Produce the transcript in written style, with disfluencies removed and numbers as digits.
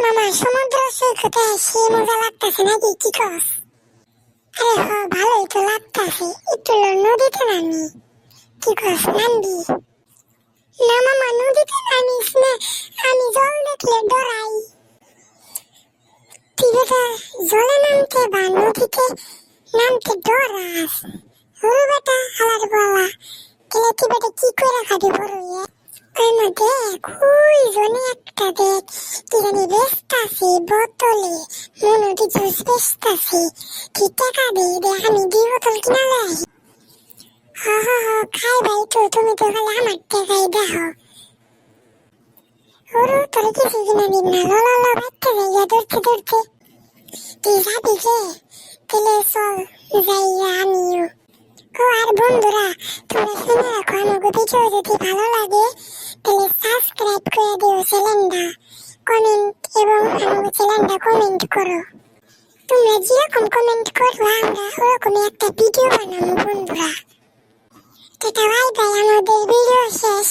মামা সমুদ্র সৈকতে এসে মজা লাগতেছে নাকি, কি কস? আরে হ, ভালোই তো লাগতেছে। একটু নদীতে নামি, কি কস, নামবি? না মামা, নদীতে নামিস না, আমি জল দেখলে ডরাই। তুই বেটা জলে নামতে বা নদীতে নামতে ডরাস? হরু বেটা হালার বলা, গেলে তুই বেটা কি করে খাবি বড় ইয়ে? ওই মধ্যে ওই জনে একটা দেখ, কি জানি বেচতাছে বোতলে, মনে হচ্ছে জুস বেচতাছে। কি টাকা দিয়ে দে, আমি 2 বোতল কিনা লাই। হ হ হ, খাই ভাই তো, তুমি তো খালি আমার টাকাই দেখো। ওরু তোর কিছু কিনা দিন না, ল ল ল, বাইতে যাইয়া দৌড়তে দৌড়তে। তুই যাবি কে? তাহলে চল যাইয়া আমিও। ও আর বন্ধুরা, তোমরা শুনে রাখো, আমাকে ভিডিও যদি ভালো লাগে তাহলে সাবস্ক্রাইব করে দিও চ্যানেলটা, কমেন্ট এবং আমাকে চ্যানেলটা কমেন্ট করো। তোমরা যেরকম কমেন্ট করবা আমরা ওরকমই একটা ভিডিও বানাবো বন্ধুরা। টাটা বাই বাই, আমাদের ভিডিও শেষ।